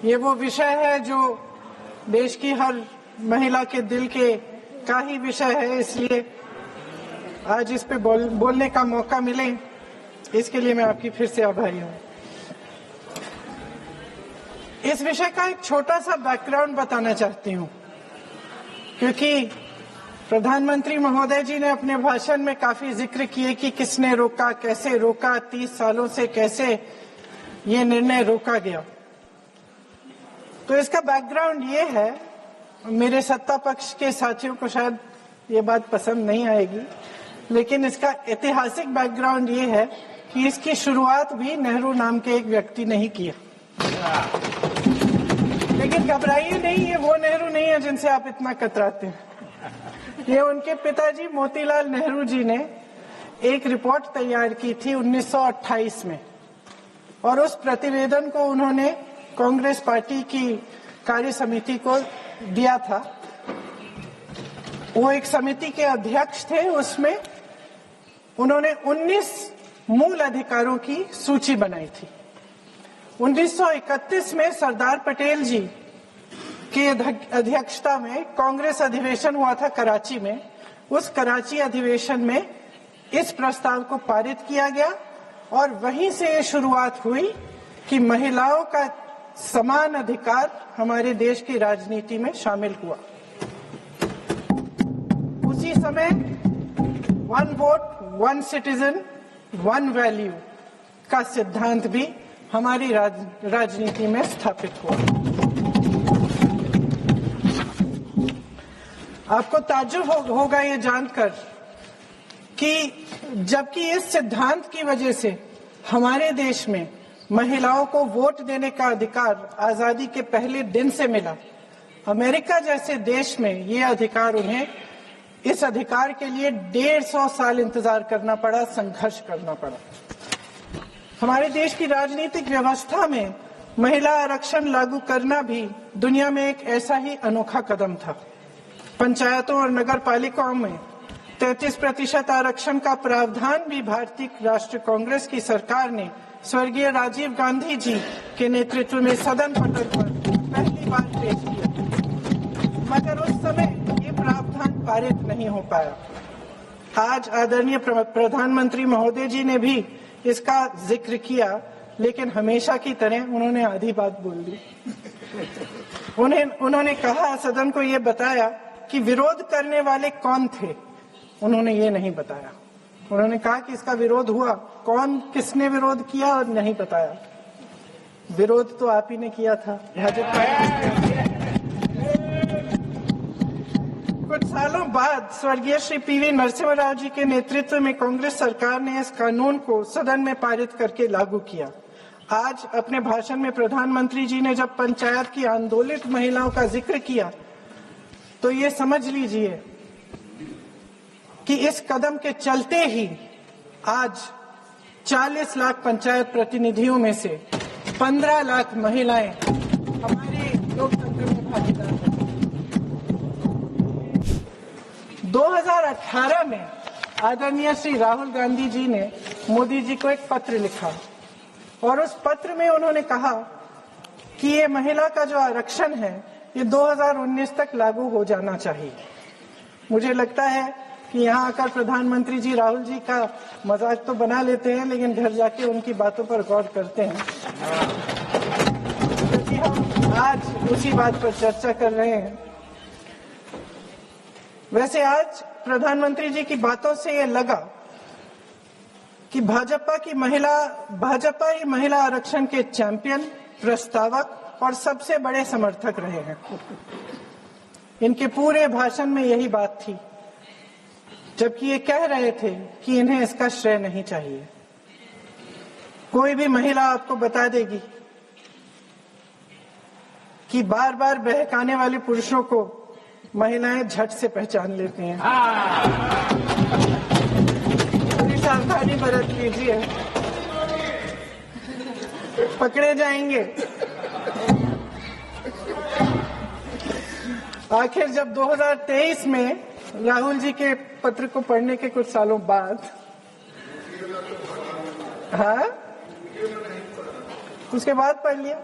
ये वो विषय है जो देश की हर महिला के दिल के का ही विषय है, इसलिए आज इस पे बोलने का मौका मिले, इसके लिए मैं आपकी फिर से आभारी हूँ। इस विषय का एक छोटा सा बैकग्राउंड बताना चाहती हूँ, क्योंकि प्रधानमंत्री महोदय जी ने अपने भाषण में काफी जिक्र किए कि किसने रोका, कैसे रोका, 30 सालों से कैसे ये निर्णय रोका गया। तो इसका बैकग्राउंड ये है, मेरे सत्ता पक्ष के साथियों को शायद ये बात पसंद नहीं आएगी, लेकिन इसका ऐतिहासिक बैकग्राउंड ये है कि इसकी शुरुआत भी नेहरू नाम के एक व्यक्ति ने ही किया। लेकिन घबराइए नहीं, ये वो नेहरू नहीं है जिनसे आप इतना कतराते हैं। ये उनके पिताजी मोतीलाल नेहरू जी ने एक रिपोर्ट तैयार की थी 1928 में, और उस प्रतिवेदन को उन्होंने कांग्रेस पार्टी की कार्य समिति को दिया था। वो एक समिति के अध्यक्ष थे, उसमें उन्होंने 19 मूल अधिकारों की सूची बनाई थी। 1931 में सरदार पटेल जी की अध्यक्षता में कांग्रेस अधिवेशन हुआ था कराची में। उस कराची अधिवेशन में इस प्रस्ताव को पारित किया गया और वहीं से ये शुरुआत हुई कि महिलाओं का समान अधिकार हमारे देश की राजनीति में शामिल हुआ। उसी समय 1 वोट 1 सिटीजन 1 वैल्यू का सिद्धांत भी हमारी राजनीति में स्थापित हुआ। आपको ताज्जुब होगा ये जानकर कि जबकि इस सिद्धांत की वजह से हमारे देश में महिलाओं को वोट देने का अधिकार आजादी के पहले दिन से मिला, अमेरिका जैसे देश में ये अधिकार उन्हें इस अधिकार के लिए 150 साल इंतजार करना पड़ा, संघर्ष करना पड़ा। हमारे देश की राजनीतिक व्यवस्था में महिला आरक्षण लागू करना भी दुनिया में एक ऐसा ही अनोखा कदम था। पंचायतों और नगर पालिकाओं में 33% आरक्षण का प्रावधान भी भारतीय राष्ट्रीय कांग्रेस की सरकार ने स्वर्गीय राजीव गांधी जी के नेतृत्व में सदन पटल पर पहली बार पेश किया, मगर उस समय ये प्रावधान पारित नहीं हो पाया। आज आदरणीय प्रधानमंत्री महोदय जी ने भी इसका जिक्र किया, लेकिन हमेशा की तरह उन्होंने आधी बात बोल दी। उन्होंने कहा, सदन को ये बताया कि विरोध करने वाले कौन थे, उन्होंने ये नहीं बताया। उन्होंने कहा कि इसका विरोध हुआ, कौन किसने विरोध किया और नहीं बताया। विरोध तो आप ही ने किया था, भाजपा। कुछ सालों बाद स्वर्गीय श्री पीवी नरसिम्हा राव जी के नेतृत्व में कांग्रेस सरकार ने इस कानून को सदन में पारित करके लागू किया। आज अपने भाषण में प्रधानमंत्री जी ने जब पंचायत की आंदोलित महिलाओं का जिक्र किया, तो ये समझ लीजिए कि इस कदम के चलते ही आज 40 लाख पंचायत प्रतिनिधियों में से 15 लाख महिलाएं हमारे लोकतंत्र में भागीदार हैं। 2018 में आदरणीय श्री राहुल गांधी जी ने मोदी जी को एक पत्र लिखा, और उस पत्र में उन्होंने कहा कि ये महिला का जो आरक्षण है ये 2019 तक लागू हो जाना चाहिए। मुझे लगता है कि यहाँ आकर प्रधानमंत्री जी राहुल जी का मजाक तो बना लेते हैं, लेकिन घर जाके उनकी बातों पर गौर करते हैं, क्योंकि हम आज उसी बात पर चर्चा कर रहे हैं। वैसे आज प्रधानमंत्री जी की बातों से ये लगा कि भाजपा ही महिला आरक्षण के चैंपियन, प्रस्तावक और सबसे बड़े समर्थक रहे हैं। इनके पूरे भाषण में यही बात थी, जबकि ये कह रहे थे कि इन्हें इसका श्रेय नहीं चाहिए। कोई भी महिला आपको बता देगी कि बार बार बहकाने वाले पुरुषों को महिलाएं झट से पहचान लेती हैं। थोड़ी सावधानी बरत लीजिए, पकड़े जाएंगे। आखिर जब 2023 में राहुल जी के पत्र को पढ़ने के कुछ सालों बाद, हाँ, उसके बाद पढ़ लिया।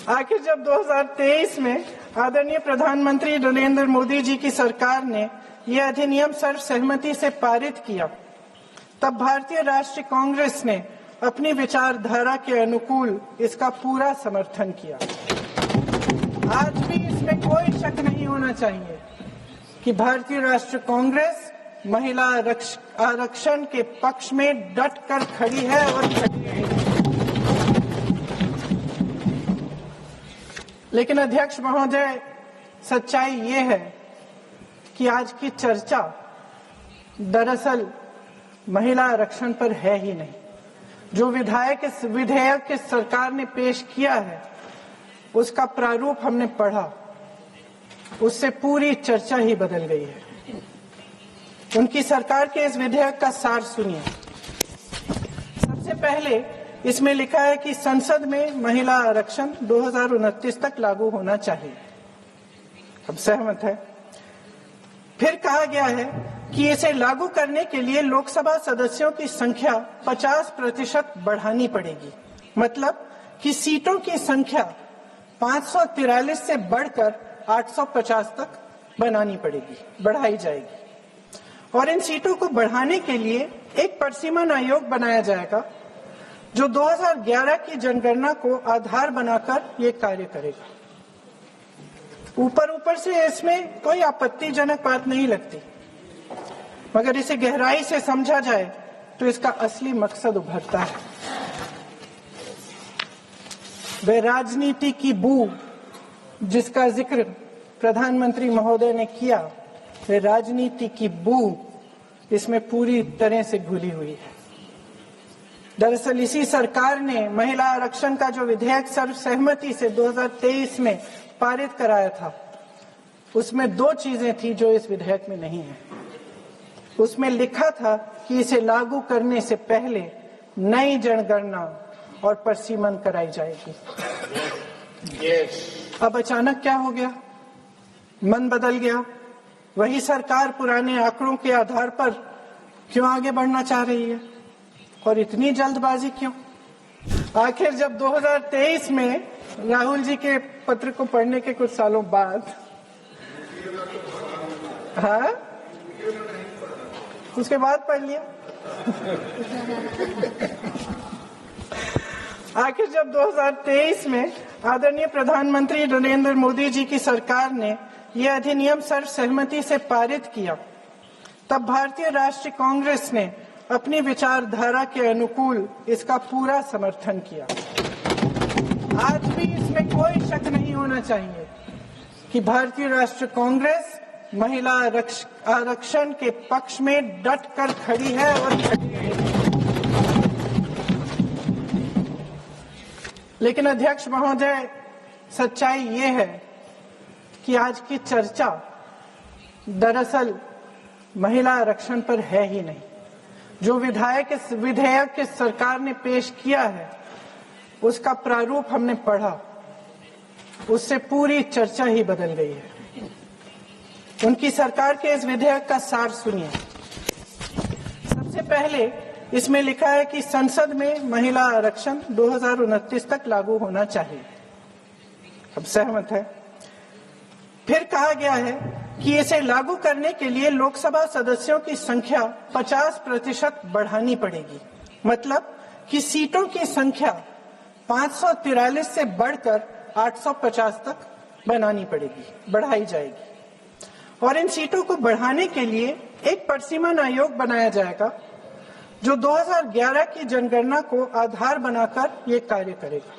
आखिर जब 2023 में आदरणीय प्रधानमंत्री नरेंद्र मोदी जी की सरकार ने यह अधिनियम सर्वसहमति से पारित किया, तब भारतीय राष्ट्रीय कांग्रेस ने अपनी विचारधारा के अनुकूल इसका पूरा समर्थन किया। आज भी इसमें कोई शक नहीं होना चाहिए कि भारतीय राष्ट्रीय कांग्रेस महिला आरक्षण के पक्ष में डट कर खड़ी है और खड़ी रहेगी। लेकिन अध्यक्ष महोदय, सच्चाई ये है कि आज की चर्चा दरअसल महिला आरक्षण पर है ही नहीं। जो विधेयक के सरकार ने पेश किया है, उसका प्रारूप हमने पढ़ा, उससे पूरी चर्चा ही बदल गई है। उनकी सरकार के इस विधेयक का सार सुनिए। सबसे पहले इसमें लिखा है कि संसद में महिला आरक्षण 2029 तक लागू होना चाहिए। अब सहमत है। फिर कहा गया है कि इसे लागू करने के लिए लोकसभा सदस्यों की संख्या 50% बढ़ानी पड़ेगी। मतलब कि सीटों की संख्या 543 से बढ़कर 850 तक बढ़ाई जाएगी। और इन सीटों को बढ़ाने के लिए एक परिसीमन आयोग बनाया जाएगा, जो 2011 की जनगणना को आधार बनाकर ये कार्य करेगा। ऊपर से इसमें कोई आपत्तिजनक बात नहीं लगती, मगर इसे गहराई से समझा जाए तो इसका असली मकसद उभरता है। वे राजनीति की बू जिसका जिक्र प्रधानमंत्री महोदय ने किया, वे राजनीति की बू इसमें पूरी तरह से घुली हुई है। दरअसल इसी सरकार ने महिला आरक्षण का जो विधेयक सर्वसहमति से 2023 में पारित कराया था, उसमें दो चीजें थी जो इस विधेयक में नहीं है। उसमें लिखा था कि इसे लागू करने से पहले नई जनगणना और परिसीमन कराई जाएगी। अब अचानक क्या हो गया? मन बदल गया। वही सरकार पुराने आंकड़ों के आधार पर क्यों आगे बढ़ना चाह रही है और इतनी जल्दबाजी क्यों? आखिर जब 2023 में राहुल जी के पत्र को पढ़ने के कुछ सालों बाद, हाँ, उसके बाद पढ़ लिया। आखिर जब 2023 में आदरणीय प्रधानमंत्री नरेंद्र मोदी जी की सरकार ने यह अधिनियम सर्वसहमति से पारित किया, तब भारतीय राष्ट्रीय कांग्रेस ने अपनी विचारधारा के अनुकूल इसका पूरा समर्थन किया। आज भी इसमें कोई शक नहीं होना चाहिए कि भारतीय राष्ट्रीय कांग्रेस महिला आरक्षण के पक्ष में डट कर खड़ी है और खड़ी रहेगी। लेकिन अध्यक्ष महोदय, सच्चाई ये है कि आज की चर्चा दरअसल महिला आरक्षण पर है ही नहीं। जो विधेयक के सरकार ने पेश किया है, उसका प्रारूप हमने पढ़ा, उससे पूरी चर्चा ही बदल गई है। उनकी सरकार के इस विधेयक का सार सुनिए। सबसे पहले इसमें लिखा है कि संसद में महिला आरक्षण 2029 तक लागू होना चाहिए। अब सहमत है। फिर कहा गया है कि इसे लागू करने के लिए लोकसभा सदस्यों की संख्या 50% बढ़ानी पड़ेगी। मतलब कि सीटों की संख्या 543 से बढ़कर 850 तक बढ़ाई जाएगी। और इन सीटों को बढ़ाने के लिए एक परिसीमन आयोग बनाया जाएगा, जो 2011 की जनगणना को आधार बनाकर ये कार्य करेगा।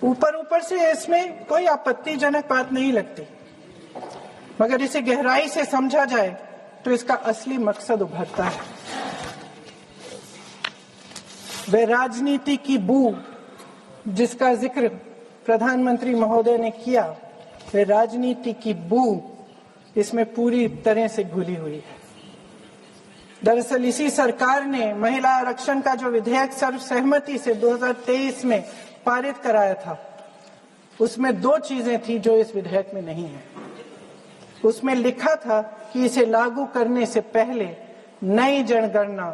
ऊपर से इसमें कोई आपत्तिजनक बात नहीं लगती, मगर इसे गहराई से समझा जाए तो इसका असली मकसद उभरता है। वे राजनीति की बू जिसका जिक्र प्रधानमंत्री महोदय ने किया, वे राजनीति की बू इसमें पूरी तरह से घुली हुई है। दरअसल इसी सरकार ने महिला आरक्षण का जो विधेयक सर्वसहमति से 2023 में पारित कराया था, उसमें दो चीजें थी जो इस विधेयक में नहीं है। उसमें लिखा था कि इसे लागू करने से पहले नई जनगणना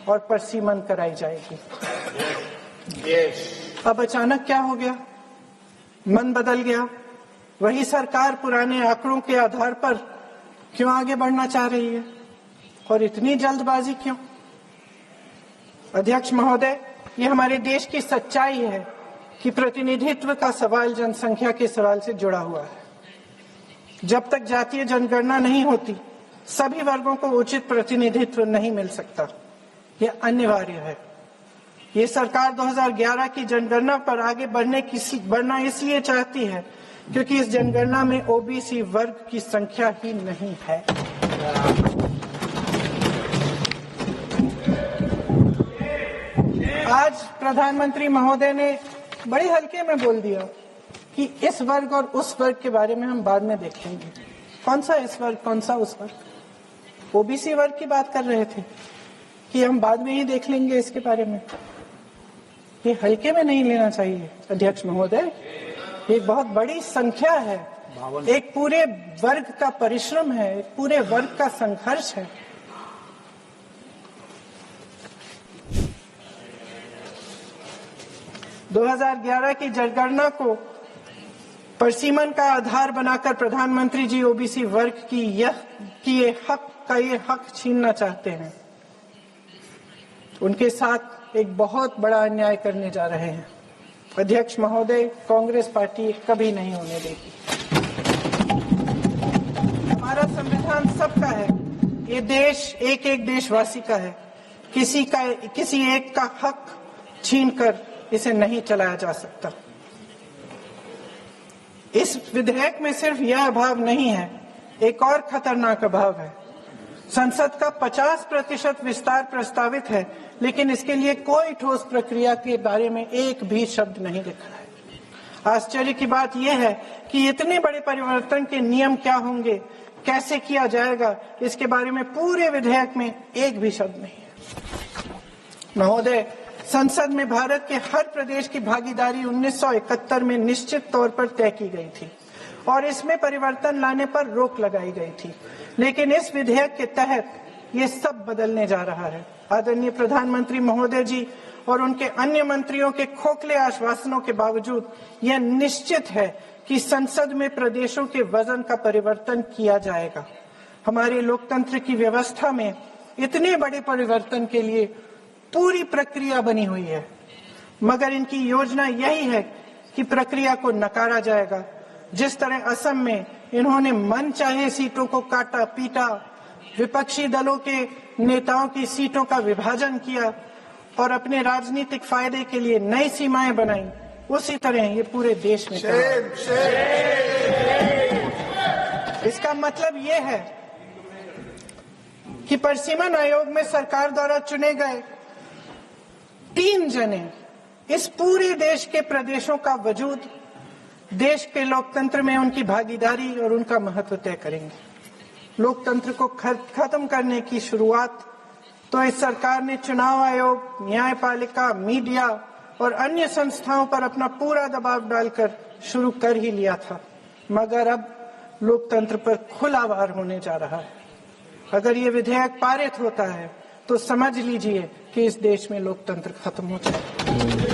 और परसीमन कराई जाएगी। अब अचानक क्या हो गया? मन बदल गया? वही सरकार पुराने आंकड़ों के आधार पर क्यों आगे बढ़ना चाह रही है और इतनी जल्दबाजी क्यों? अध्यक्ष महोदय, ये हमारे देश की सच्चाई है कि प्रतिनिधित्व का सवाल जनसंख्या के सवाल से जुड़ा हुआ है। जब तक जातीय जनगणना नहीं होती, सभी वर्गों को उचित प्रतिनिधित्व नहीं मिल सकता। यह अनिवार्य है। ये सरकार 2011 की जनगणना पर आगे बढ़ना इसलिए चाहती है क्योंकि इस जनगणना में ओबीसी वर्ग की संख्या ही नहीं है। आज प्रधानमंत्री महोदय ने बड़े हल्के में बोल दिया कि इस वर्ग और उस वर्ग के बारे में हम बाद में देखेंगे। कौन सा इस वर्ग, कौन सा उस वर्ग? ओबीसी वर्ग की बात कर रहे थे कि हम बाद में ही देख लेंगे इसके बारे में। ये हल्के में नहीं लेना चाहिए अध्यक्ष महोदय। एक बहुत बड़ी संख्या है, एक पूरे वर्ग का परिश्रम है, एक पूरे वर्ग का संघर्ष है। – 2011 की जनगणना को परसीमन का आधार बनाकर प्रधानमंत्री जी ओबीसी वर्ग की ये हक छीनना चाहते हैं। उनके साथ एक बहुत बड़ा अन्याय करने जा रहे हैं। अध्यक्ष महोदय, कांग्रेस पार्टी कभी नहीं होने देगी। हमारा संविधान सबका है। ये देश एक एक देशवासी का है। किसी एक का हक छीनकर इसे नहीं चलाया जा सकता। इस विधेयक में सिर्फ यह अभाव नहीं है, एक और खतरनाक अभाव है। संसद का 50% विस्तार प्रस्तावित है, लेकिन इसके लिए कोई ठोस प्रक्रिया के बारे में एक भी शब्द नहीं लिखा है। आश्चर्य की बात यह है कि इतने बड़े परिवर्तन के नियम क्या होंगे, कैसे किया जाएगा, इसके बारे में पूरे विधेयक में एक भी शब्द नहीं है। महोदय, संसद में भारत के हर प्रदेश की भागीदारी 1971 में निश्चित तौर पर तय की गई थी और इसमें परिवर्तन लाने पर रोक लगाई गई थी, लेकिन इस विधेयक के तहत ये सब बदलने जा रहा है। आदरणीय प्रधानमंत्री महोदय जी और उनके अन्य मंत्रियों के खोखले आश्वासनों के बावजूद यह निश्चित है कि संसद में प्रदेशों के वजन का परिवर्तन किया जाएगा। हमारे लोकतंत्र की व्यवस्था में इतने बड़े परिवर्तन के लिए पूरी प्रक्रिया बनी हुई है, मगर इनकी योजना यही है कि प्रक्रिया को नकारा जाएगा। जिस तरह असम में इन्होंने मनचाहे सीटों को काटा पीटा, विपक्षी दलों के नेताओं की सीटों का विभाजन किया और अपने राजनीतिक फायदे के लिए नई सीमाएं बनाई, उसी तरह ये पूरे देश में इसका मतलब ये है कि परसीमन आयोग में सरकार द्वारा चुने गए 3 जने इस पूरे देश के प्रदेशों का वजूद, देश के लोकतंत्र में उनकी भागीदारी और उनका महत्व तय करेंगे। लोकतंत्र को खत्म करने की शुरुआत तो इस सरकार ने चुनाव आयोग, न्यायपालिका, मीडिया और अन्य संस्थाओं पर अपना पूरा दबाव डालकर शुरू कर ही लिया था, मगर अब लोकतंत्र पर खुला वार होने जा रहा है। अगर ये विधेयक पारित होता है तो समझ लीजिए कि इस देश में लोकतंत्र खत्म हो जाएगा।